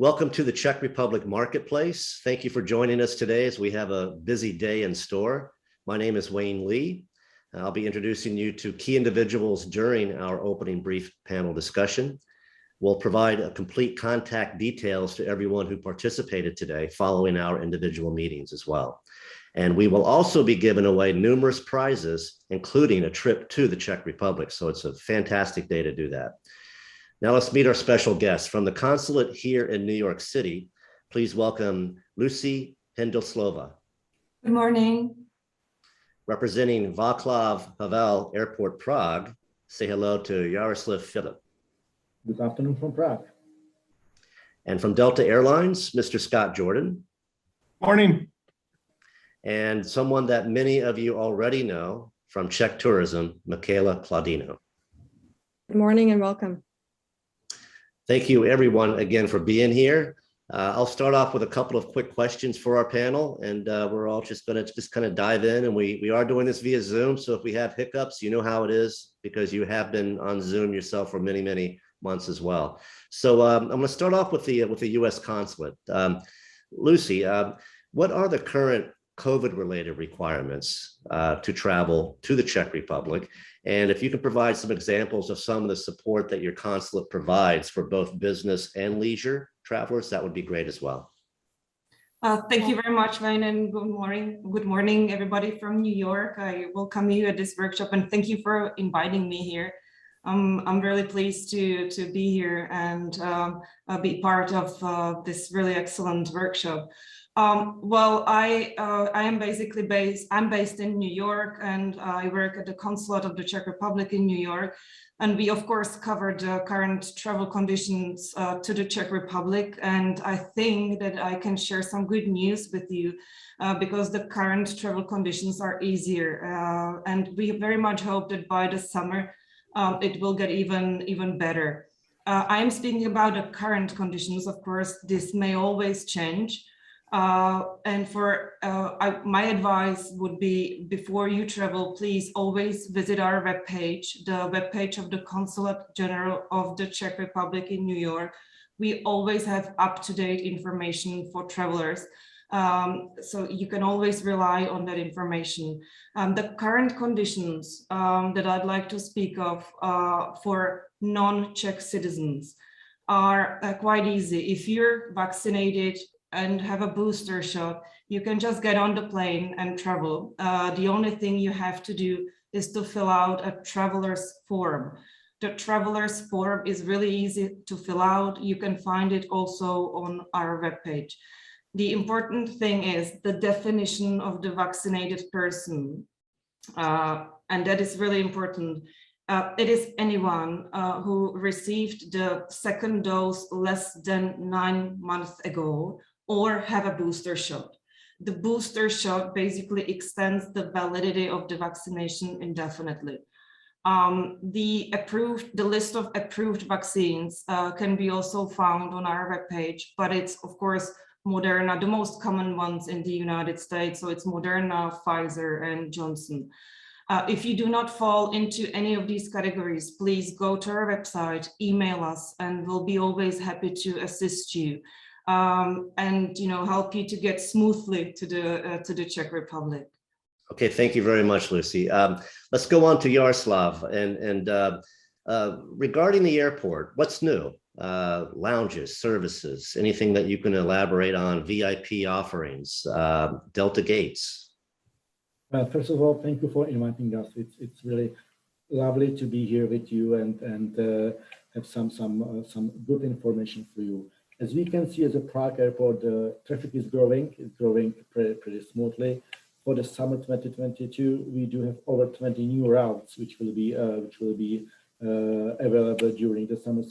Welcome to the Czech Republic Marketplace. Thank you for joining us today as we have a busy day in store. My name is Wayne Lee. I'll be introducing you to key individuals during our opening brief panel discussion. We'll provide complete contact details to everyone who participated today following our individual meetings as well. And we will also be giving away numerous prizes, including a trip to the Czech Republic. So it's a fantastic day to do that. Now let's meet our special guest from the consulate here in New York City. Please welcome Lucy Hendelslova. Good morning. Representing Václav Havel Airport Prague, say hello to Jaroslav Filip. Good afternoon from Prague. And from Delta Airlines, Mr. Scott Jordan. Morning. And someone that many of you already know from Czech Tourism, Michaela Claudino. Good morning and welcome. Thank you everyone again for being here. I'll start off with a couple of quick questions for our panel, and we're all just going to kind of dive in, and we are doing this via Zoom. So if we have hiccups, you know how it is because you have been on Zoom yourself for many, many months as well. So I'm going to start off with the U.S. consulate. Lucy, what are the current COVID-related requirements to travel to the Czech Republic? And if you can provide some examples of some of the support that your consulate provides for both business and leisure travelers, that would be great as well. Thank you very much, Wayne, and good morning. Good morning, everybody from New York. I welcome you at this workshop and thank you for inviting me here. I'm really pleased to be here and be part of this really excellent workshop. Well, I am basically I'm based in New York, and I work at the consulate of the Czech Republic in New York. And we, of course, covered the current travel conditions to the Czech Republic. And I think that I can share some good news with you because the current travel conditions are easier. And we very much hope that by the summer, it will get even better. I'm speaking about the current conditions. Of course, this may always change. And for my advice would be, before you travel, please always visit our webpage, the webpage of the Consulate General of the Czech Republic in New York. We always have up-to-date information for travelers, so you can always rely on that information. The current conditions that I'd like to speak of for non-Czech citizens are quite easy. If you're vaccinated and have a booster shot, you can just get on the plane and travel. The only thing you have to do is to fill out a traveler's form. The traveler's form is really easy to fill out. You can find it also on our webpage. The important thing is the definition of the vaccinated person, and that is really important. It is anyone who received the second dose less than 9 months ago, or have a booster shot. The booster shot basically extends the validity of the vaccination indefinitely. The list of approved vaccines can be also found on our webpage, but it's of course Moderna, the most common ones in the United States. So it's Moderna, Pfizer, and Johnson. If you do not fall into any of these categories, please go to our website, email us, and we'll be always happy to assist you. And help you to get smoothly to the Czech Republic. Okay, thank you very much, Lucy. Let's go on to Jaroslav. And regarding the airport, what's new? Lounges, services, anything that you can elaborate on, VIP offerings, Delta gates? First of all, thank you for inviting us. It's really lovely to be here with you and have some good information for you. As we can see, as a Prague airport, the traffic is growing. It's growing pretty smoothly. For the summer 2022, we do have over 20 new routes, which will be available during the summer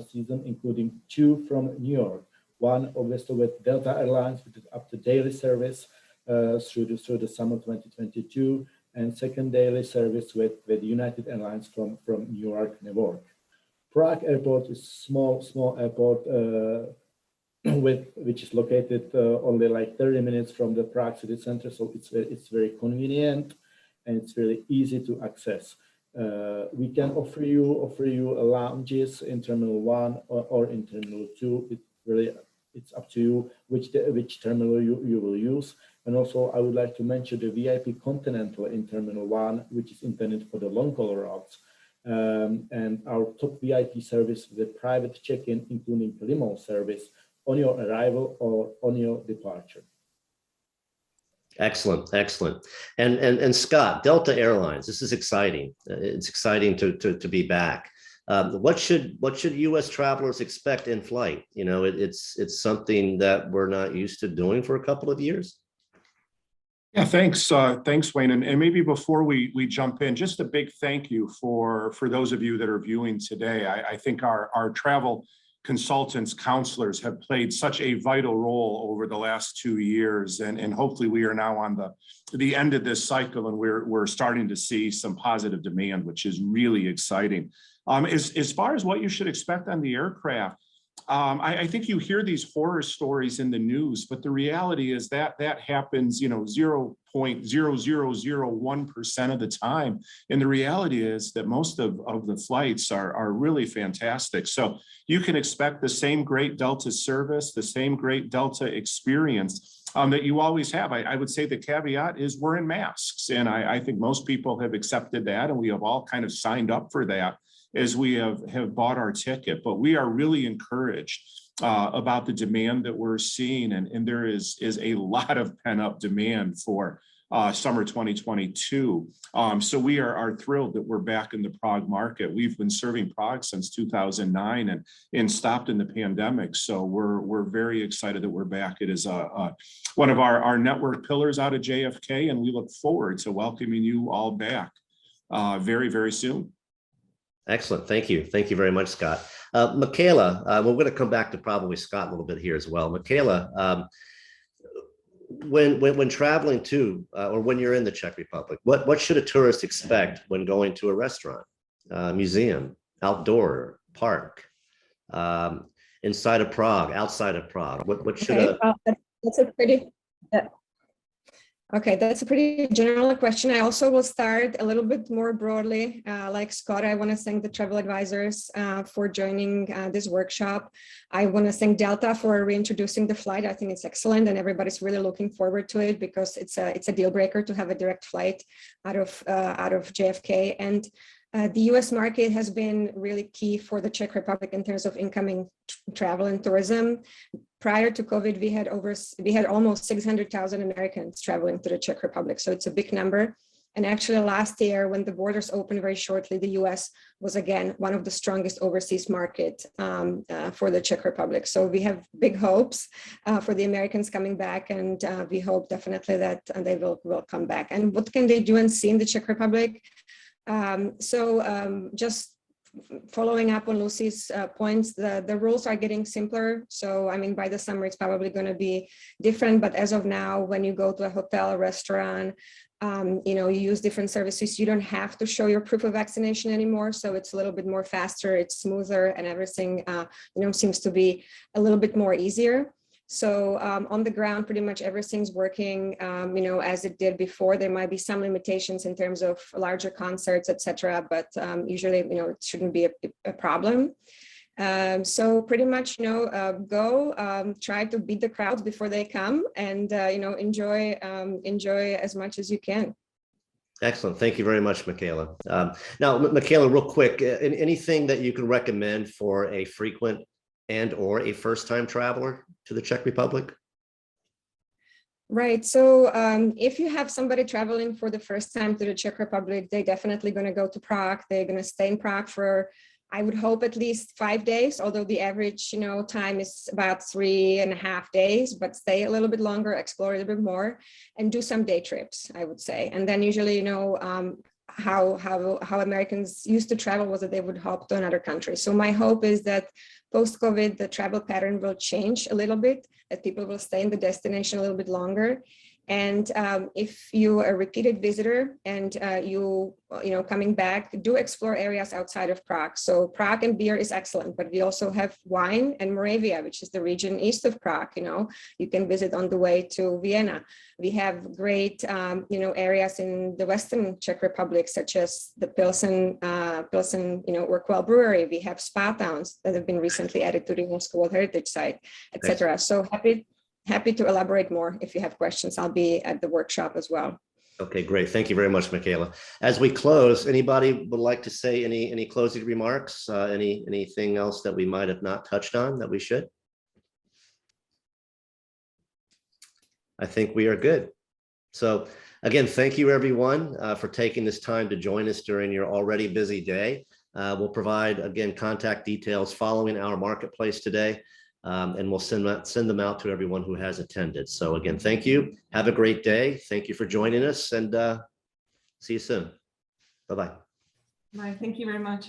season, including 2 from New York. One, obviously, with Delta Airlines, which is up to daily service through the summer 2022, and second daily service with United Airlines from New York, Newark. Prague Airport is small airport which is located only like 30 minutes from the Prague city center, so it's very convenient and it's really easy to access. We can offer you lounges in Terminal 1 or in Terminal 2. really, it's up to you which terminal you will use. And also, I would like to mention the VIP Continental in Terminal 1, which is intended for the long-haul routes. And our top VIP service with a private check-in, including limo service on your arrival or on your departure. Excellent, excellent. And Scott, Delta Airlines, this is exciting. It's exciting to be back. What should U.S. travelers expect in flight? You know, it's something that we're not used to doing for a couple of years. Yeah, thanks, Wayne. And maybe before we jump in, just a big thank you for those of you that are viewing today. I think our travel consultants, counselors have played such a vital role over the last 2 years, and hopefully we are now on the end of this cycle, and we're starting to see some positive demand, which is really exciting. As far as what you should expect on the aircraft, I think you hear these horror stories in the news, but the reality is that happens, 0.0001% of the time. And the reality is that most of the flights are really fantastic. So you can expect the same great Delta service, the same great Delta experience that you always have. I would say the caveat is we're in masks. And I think most people have accepted that, and we have all kind of signed up for that as we have bought our ticket. But we are really encouraged about the demand that we're seeing, and there is a lot of pent-up demand for summer 2022. So we are thrilled that we're back in the Prague market. We've been serving Prague since 2009 and stopped in the pandemic. So we're very excited that we're back. It is one of our network pillars out of JFK, and we look forward to welcoming you all back very, very soon. Excellent. Thank you. Thank you very much, Scott. Michaela, we're going to come back to probably Scott a little bit here as well. Michaela, when traveling to or when you're in the Czech Republic, what should a tourist expect when going to a restaurant, museum, outdoor, park, inside of Prague, outside of Prague? What should that's a pretty Okay, that's a pretty general question. I also will start a little bit more broadly. Like Scott, I want to thank the travel advisors for joining this workshop. I want to thank Delta for reintroducing the flight. I think it's excellent, and everybody's really looking forward to it because it's a deal breaker to have a direct flight out of JFK. And the U.S. market has been really key for the Czech Republic in terms of incoming travel and tourism. Prior to COVID, we had almost 600,000 Americans traveling to the Czech Republic. So it's a big number. And actually last year, when the borders opened very shortly, the US was again one of the strongest overseas market for the Czech Republic. So we have big hopes for the Americans coming back, and we hope definitely that they will come back. And what can they do and see in the Czech Republic? Just following up on Lucy's points, the rules are getting simpler. So, I mean, by the summer, it's probably going to be different. But as of now, when you go to a hotel, a restaurant, you use different services, you don't have to show your proof of vaccination anymore. So it's a little bit more faster, it's smoother, and everything, seems to be a little bit more easier. So on the ground, pretty much everything's working, as it did before. There might be some limitations in terms of larger concerts, etc., but usually, it shouldn't be a problem. So pretty much, go try to beat the crowds before they come, and enjoy as much as you can. Excellent. Thank you very much, Michaela. Now, Michaela, real quick, anything that you can recommend for a frequent and or a first-time traveler to the Czech Republic? Right. So if you have somebody traveling for the first time to the Czech Republic, they're definitely going to go to Prague. They're going to stay in Prague for, I would hope, at least 5 days, although the average, time is about 3.5 days, but stay a little bit longer, explore a little bit more, and do some day trips, I would say. And then usually, how Americans used to travel was that they would hop to another country. So my hope is that post-COVID, the travel pattern will change a little bit, that people will stay in the destination a little bit longer. And if you are a repeated visitor and you coming back, do explore areas outside of Prague. So Prague and beer is excellent, but we also have wine and Moravia, which is the region east of Prague. You can visit on the way to Vienna. We have great, areas in the Western Czech Republic, such as the Pilsen, Urquell Brewery. We have spa towns that have been recently added to the UNESCO World Heritage Site, etc. So happy to elaborate more. If you have questions, I'll be at the workshop as well. Okay, great. Thank you very much, Michaela. As we close, anybody would like to say any closing remarks? Anything else that we might have not touched on that we should? I think we are good. So again, thank you everyone for taking this time to join us during your already busy day. We'll provide, again, contact details following our marketplace today, and we'll send them out to everyone who has attended. So again, thank you. Have a great day. Thank you for joining us, and see you soon. Bye-bye. Bye. Thank you very much.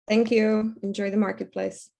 Thank you. Enjoy the marketplace.